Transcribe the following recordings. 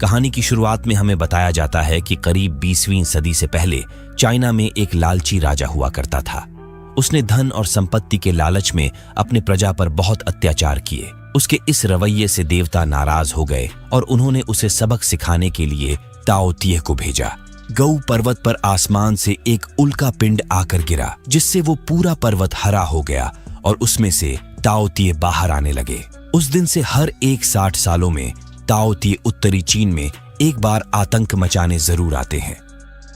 कहानी की शुरुआत में हमें बताया जाता है कि करीब 20वीं सदी से पहले चाइना में एक लालची राजा हुआ करता था। उसने धन और संपत्ति के लालच में अपने प्रजा पर बहुत अत्याचार किए। उसके इस रवैये से देवता नाराज हो गए और उन्होंने उसे सबक सिखाने के लिए ताओ तिये को भेजा। गऊ पर्वत पर आसमान से एक उल्का पिंड आकर गिरा, जिससे वो पूरा पर्वत हरा हो गया और उसमें से ताओ तिये बाहर आने लगे। उस दिन से हर 60 सालों में ताओ तिये उत्तरी चीन में एक बार आतंक मचाने जरूर आते हैं।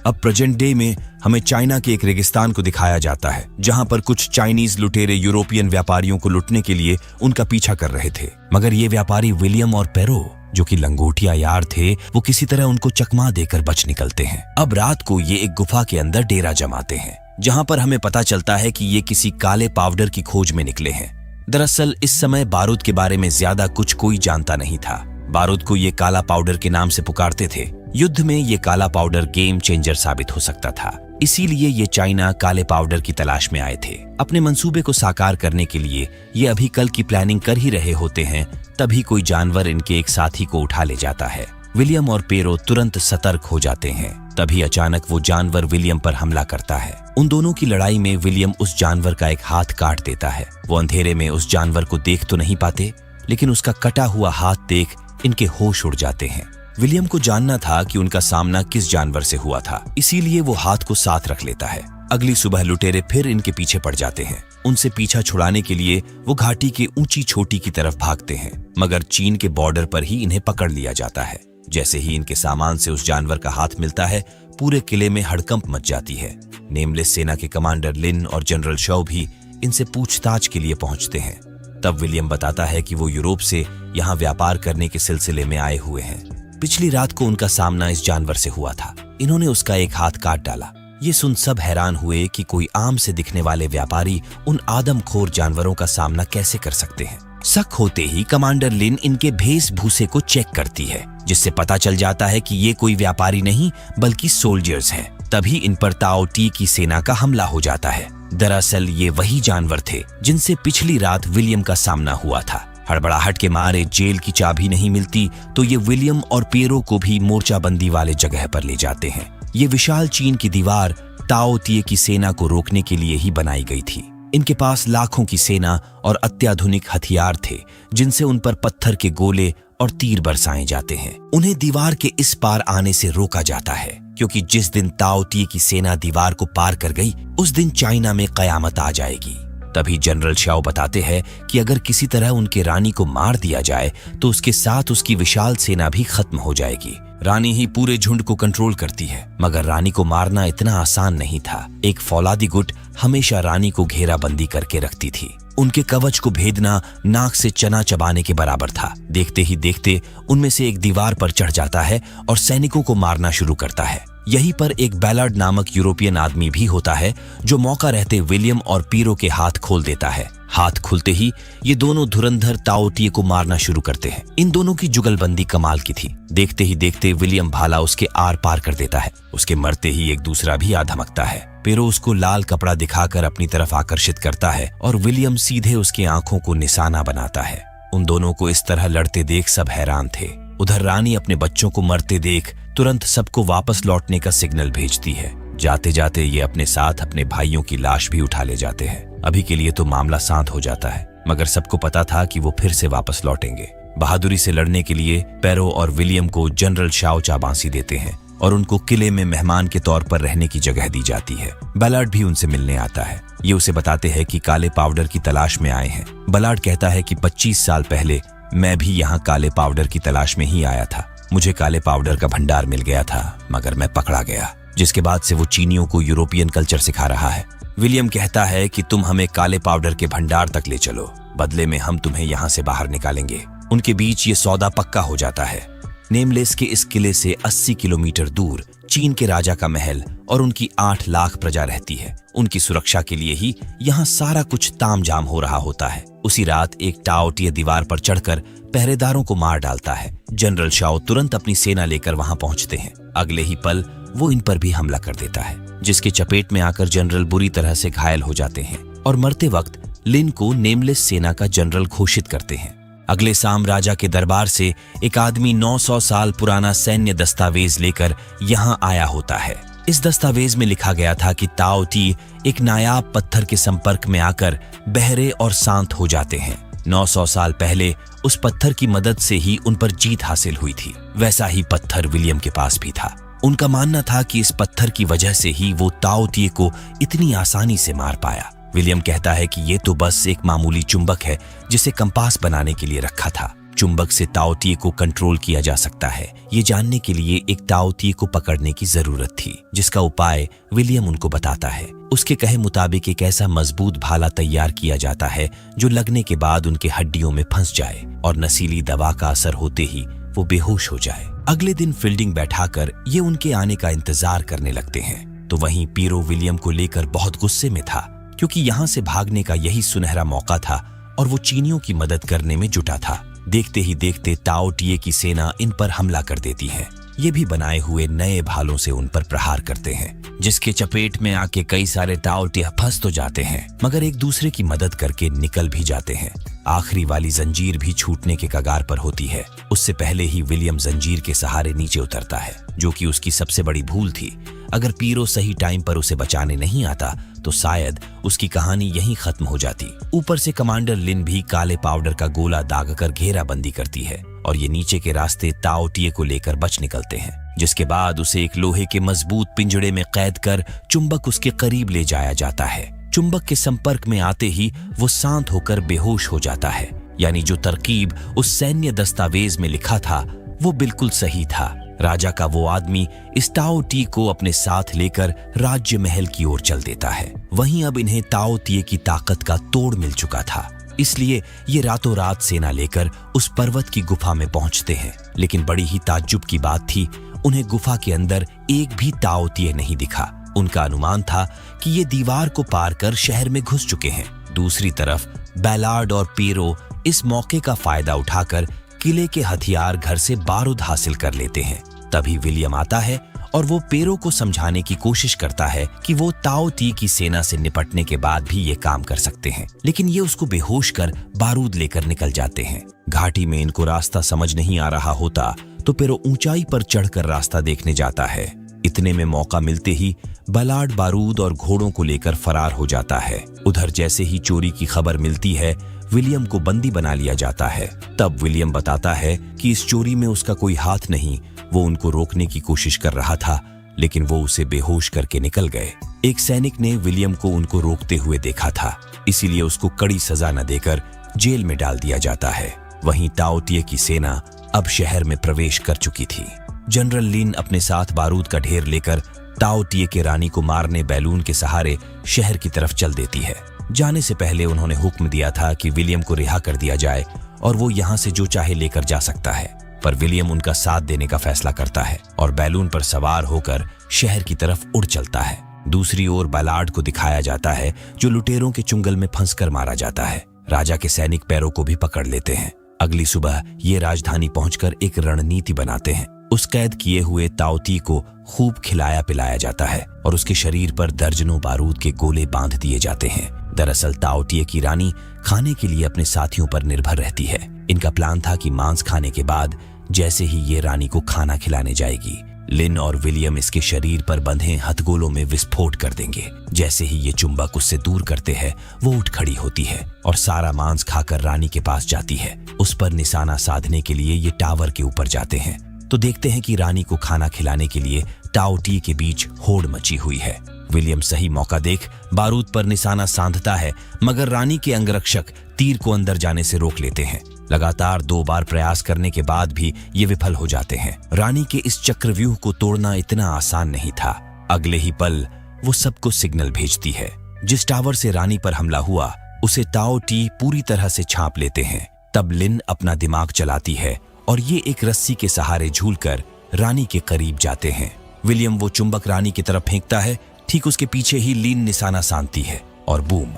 अब प्रेजेंट डे में हमें चाइना के एक रेगिस्तान को दिखाया जाता है, जहां पर कुछ चाइनीज लुटेरे यूरोपियन व्यापारियों को लुटने के लिए उनका पीछा कर रहे थे। मगर ये व्यापारी विलियम और पेरो, जो कि लंगोटिया यार थे, वो किसी तरह उनको चकमा देकर बच निकलते हैं। अब रात को ये एक गुफा के अंदर डेरा जमाते हैं, जहां पर हमें पता चलता है कि ये किसी काले पाउडर की खोज में निकले हैं। दरअसल इस समय बारूद के बारे में ज्यादा कुछ कोई जानता नहीं था। बारूद को ये काला पाउडर के नाम से पुकारते थे। युद्ध में ये काला पाउडर गेम चेंजर साबित हो सकता था, इसीलिए ये चाइना काले पाउडर की तलाश में आए थे। अपने मंसूबे को साकार करने के लिए ये अभी कल की प्लानिंग कर ही रहे होते हैं, तभी कोई जानवर इनके एक साथी को उठा ले जाता है। विलियम और पेरो तुरंत सतर्क हो जाते हैं। तभी अचानक वो जानवर विलियम पर हमला करता है। उन दोनों की लड़ाई में विलियम उस जानवर का एक हाथ काट देता है। वो अंधेरे में उस जानवर को देख तो नहीं पाते, लेकिन उसका कटा हुआ हाथ देख इनके होश उड़ जाते हैं। विलियम को जानना था कि उनका सामना किस जानवर से हुआ था, इसीलिए वो हाथ को साथ रख लेता है। अगली सुबह लुटेरे फिर इनके पीछे पड़ जाते हैं। उनसे पीछा छुड़ाने के लिए वो घाटी के ऊंची चोटी की तरफ भागते हैं, मगर चीन के बॉर्डर पर ही इन्हें पकड़ लिया जाता है। जैसे ही इनके सामान से उस जानवर का हाथ मिलता है, पूरे किले में हड़कंप मच जाती है। नेमलेस सेना के कमांडर लिन और जनरल शौ भी इनसे पूछताछ के लिए पहुंचते हैं। तब विलियम बताता है कि वो यूरोप से यहाँ व्यापार करने के सिलसिले में आए हुए हैं। पिछली रात को उनका सामना इस जानवर से हुआ था। इन्होंने उसका एक हाथ काट डाला। ये सुन सब हैरान हुए कि कोई आम से दिखने वाले व्यापारी उन आदमखोर जानवरों का सामना कैसे कर सकते हैं। शक होते ही कमांडर लिन इनके वेशभूषे को चेक करती है, जिससे पता चल जाता है कि ये कोई व्यापारी नहीं बल्कि सोल्जर्स हैं। तभी इन पर ताओ टी की सेना का हमला हो जाता है। दरअसल ये वही जानवर थे जिनसे पिछली रात विलियम का सामना हुआ था। हड़बड़ाहट के मारे जेल की चाबी नहीं मिलती तो ये विलियम और पेरो को भी मोर्चाबंदी वाले जगह पर ले जाते हैं। ये विशाल चीन की दीवार ताओ तिये की सेना को रोकने के लिए ही बनाई गई थी। इनके पास लाखों की सेना और अत्याधुनिक हथियार थे, जिनसे उन पर पत्थर के गोले और तीर बरसाए जाते हैं। उन्हें दीवार के इस पार आने से रोका जाता है, क्योंकि जिस दिन ताओ तिये की सेना दीवार को पार कर गई, उस दिन चाइना में कयामत आ जाएगी। तभी जनरल शाओ बताते हैं कि अगर किसी तरह उनके रानी को मार दिया जाए तो उसके साथ उसकी विशाल सेना भी खत्म हो जाएगी। रानी ही पूरे झुंड को कंट्रोल करती है, मगर रानी को मारना इतना आसान नहीं था। एक फौलादी गुट हमेशा रानी को घेराबंदी करके रखती थी। उनके कवच को भेदना नाक से चना चबाने के बराबर था। देखते ही देखते उनमें से एक दीवार पर चढ़ जाता है और सैनिकों को मारना शुरू करता है। यहीं पर एक बैलार्ड नामक यूरोपियन आदमी भी होता है, जो मौका रहते विलियम और पीरो के हाथ खोल देता है। हाथ खुलते ही ये दोनों धुरंधर ताओ तिये को मारना शुरू करते हैं। इन दोनों की जुगलबंदी कमाल की थी। देखते ही देखते विलियम भाला उसके आर पार कर देता है। उसके मरते ही एक दूसरा भी आ धमकता है। पेरो उसको लाल कपड़ा दिखाकर अपनी तरफ आकर्षित करता है और विलियम सीधे उसकी आंखों को निशाना बनाता है। उन दोनों को इस तरह लड़ते देख सब हैरान थे। उधर रानी अपने बच्चों को मरते देख तुरंत सबको वापस लौटने का सिग्नल भेजती है। जाते जाते ये अपने साथ अपने भाइयों की लाश भी उठा ले जाते हैं। अभी के लिए तो मामला शांत हो जाता है, मगर सबको पता था कि वो फिर से वापस लौटेंगे। बहादुरी से लड़ने के लिए पेरो और विलियम को जनरल शाओ चाबांसी देते हैं और उनको किले में मेहमान के तौर पर रहने की जगह दी जाती है। बैलार्ड भी उनसे मिलने आता है। ये उसे बताते हैं कि काले पाउडर की तलाश में आए हैं। बैलार्ड कहता है कि 25 साल पहले मैं भी यहाँ काले पाउडर की तलाश में ही आया था। मुझे काले पाउडर का भंडार मिल गया था, मगर मैं पकड़ा गया। जिसके बाद से वो चीनियों को यूरोपियन कल्चर सिखा रहा है। विलियम कहता है कि तुम हमें काले पाउडर के भंडार तक ले चलो, बदले में हम तुम्हें यहाँ से बाहर निकालेंगे। उनके बीच ये सौदा पक्का हो जाता है। नेमलेस के इस किले से 80 किलोमीटर दूर चीन के राजा का महल और उनकी 8 लाख प्रजा रहती है। उनकी सुरक्षा के लिए ही यहाँ सारा कुछ तामझाम हो रहा होता है। उसी रात एक ताओ तिये दीवार पर चढ़कर पहरेदारों को मार डालता है। जनरल शाओ तुरंत अपनी सेना लेकर वहां पहुंचते हैं। अगले ही पल वो इन पर भी हमला कर देता है, जिसके चपेट में आकर जनरल बुरी तरह से घायल हो जाते हैं और मरते वक्त लिन को नेमलेस सेना का जनरल घोषित करते हैं। अगले शाम राजा के दरबार से एक आदमी 900 साल पुराना सैन्य दस्तावेज लेकर यहाँ आया होता है। इस दस्तावेज में लिखा गया था कि ताओ टी एक नायाब पत्थर के संपर्क में आकर बहरे और शांत हो जाते हैं। 900 साल पहले उस पत्थर की मदद से ही उन पर जीत हासिल हुई थी। वैसा ही पत्थर विलियम के पास भी था। उनका मानना था कि इस पत्थर की वजह से ही वो ताओ टी को इतनी आसानी से मार पाया। विलियम कहता है कि ये तो बस एक मामूली चुंबक है जिसे कंपास बनाने के लिए रखा था। चुंबक से ताओ टी को कंट्रोल किया जा सकता है, ये जानने के लिए एक ताओ टी को पकड़ने की जरूरत थी, जिसका उपाय विलियम उनको बताता है। उसके कहे मुताबिक एक ऐसा मजबूत भाला तैयार किया जाता है जो लगने के बाद उनके हड्डियों में फंस जाए और नशीली दवा का असर होते ही वो बेहोश हो जाए। अगले दिन फील्डिंग बैठाकर ये उनके आने का इंतजार करने लगते हैं। तो वहीं पीरो विलियम को लेकर बहुत गुस्से में था, क्योंकि यहाँ से भागने का यही सुनहरा मौका था और वो चीनियों की मदद करने में जुटा था। देखते ही देखते ताओ टी की सेना इन पर हमला कर देती है। ये भी बनाए हुए नए भालों से उन पर प्रहार करते हैं, जिसके चपेट में आके कई सारे ताओ टी फंस तो जाते हैं, मगर एक दूसरे की मदद करके निकल भी जाते हैं। आखिरी वाली जंजीर भी छूटने के कगार पर होती है। उससे पहले ही विलियम जंजीर के सहारे नीचे उतरता है, जो कि उसकी सबसे बड़ी भूल थी। अगर पीरो सही टाइम पर उसे बचाने नहीं आता तो शायद उसकी कहानी यहीं खत्म हो जाती। ऊपर से कमांडर लिन भी काले पाउडर का गोला दागकर घेराबंदी करती है और ये नीचे के रास्ते ताओ टी को लेकर बच निकलते हैं, जिसके बाद उसे एक लोहे के मजबूत पिंजड़े में कैद कर चुंबक उसके करीब ले जाया जाता है। चुंबक के संपर्क में आते ही वो शांत होकर बेहोश हो जाता है। यानी जो तरकीब उस सैन्य दस्तावेज में लिखा था वो बिल्कुल सही था। राजा का वो आदमी इस ताओ टी को अपने साथ लेकर राज्य महल की ओर चल देता है। वहीं अब इन्हें ताओ टी की ताकत का तोड़ मिल चुका था, इसलिए ये रातों रात सेना लेकर उस पर्वत की गुफा में पहुंचते हैं। लेकिन बड़ी ही ताज्जुब की बात थी, उन्हें गुफा के अंदर एक भी ताओ टी नहीं दिखा। उनका अनुमान था कि ये दीवार को पार कर शहर में घुस चुके हैं। दूसरी तरफ बैलार्ड और पीरो इस मौके का फायदा उठाकर किले के हथियार घर से बारूद हासिल कर लेते हैं। तभी विलियम आता है और वो पेरो को समझाने की कोशिश करता है कि वो ताओ टी की सेना से निपटने के बाद भी ये काम कर सकते हैं, लेकिन ये उसको बेहोश कर बारूद लेकर निकल जाते हैं। घाटी में इनको रास्ता समझ नहीं आ रहा होता तो पेरो ऊंचाई पर चढ़कर रास्ता देखने जाता है। इतने में मौका मिलते ही बैलार्ड बारूद और घोड़ों को लेकर फरार हो जाता है। उधर जैसे ही चोरी की खबर मिलती है, विलियम को बंदी बना लिया जाता है। तब विलियम बताता है कि इस चोरी में उसका कोई हाथ नहीं, वो उनको रोकने की कोशिश कर रहा था, लेकिन वो उसे बेहोश करके निकल गए। एक सैनिक ने विलियम को उनको रोकते हुए देखा था, इसीलिए उसको कड़ी सजा न देकर जेल में डाल दिया जाता है। वहीं ताओ टी की सेना अब शहर में प्रवेश कर चुकी थी। जनरल लिन अपने साथ बारूद का ढेर लेकर ताओ टी के रानी को मारने बैलून के सहारे शहर की तरफ चल देती है। जाने से पहले उन्होंने हुक्म दिया था कि विलियम को रिहा कर दिया जाए और वो यहाँ से जो चाहे लेकर जा सकता है, पर विलियम उनका साथ देने का फैसला करता है और बैलून पर सवार होकर शहर की तरफ उड़ चलता है। दूसरी ओर बैलार्ड को दिखाया जाता है, जो लुटेरों के चुंगल में फंसकर मारा जाता है। राजा के सैनिक पैरों को भी पकड़ लेते हैं। अगली सुबह ये राजधानी पहुंचकर एक रणनीति बनाते हैं। उस कैद किए हुए ताओ टी को खूब खिलाया पिलाया जाता है और उसके शरीर पर दर्जनों बारूद के गोले बांध दिए जाते हैं। दरअसल ताओ टी की रानी खाने के लिए अपने साथियों पर निर्भर रहती है। इनका प्लान था कि मांस खाने के बाद जैसे ही ये रानी को खाना खिलाने जाएगी, लिन और विलियम इसके शरीर पर बंधे हथगोलों में विस्फोट कर देंगे। जैसे ही ये चुंबक उससे दूर करते हैं, वो उठ खड़ी होती है और सारा मांस खाकर रानी के पास जाती है। उस पर निशाना साधने के लिए ये टावर के ऊपर जाते हैं तो देखते हैं कि रानी को खाना खिलाने के लिए ताओ टी के बीच होड़ मची हुई है। विलियम सही मौका देख बारूद पर निशाना साधता है, मगर रानी के अंगरक्षक तीर को अंदर जाने से रोक लेते हैं। लगातार 2 बार प्रयास करने के बाद भी ये विफल हो जाते हैं। रानी के इस चक्रव्यूह को तोड़ना इतना आसान नहीं था। अगले ही पल वो सबको सिग्नल भेजती है। जिस टावर से रानी पर हमला हुआ उसे ताओ टी पूरी तरह से छाप लेते हैं। तब लिन अपना दिमाग चलाती है और ये एक रस्सी के सहारे झूलकर रानी के करीब जाते हैं। विलियम वो चुंबक रानी की तरफ फेंकता है, ठीक उसके पीछे ही लिन निशाना साधती है और बूम,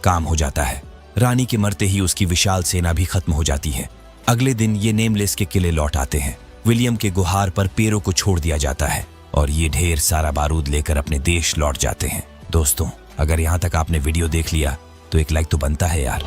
काम हो जाता है। रानी के मरते ही उसकी विशाल सेना भी खत्म हो जाती है। अगले दिन ये नेमलेस के किले लौट आते हैं। विलियम के गुहार पर पेरो को छोड़ दिया जाता है और ये ढेर सारा बारूद लेकर अपने देश लौट जाते हैं। दोस्तों, अगर यहाँ तक आपने वीडियो देख लिया तो एक लाइक तो बनता है यार।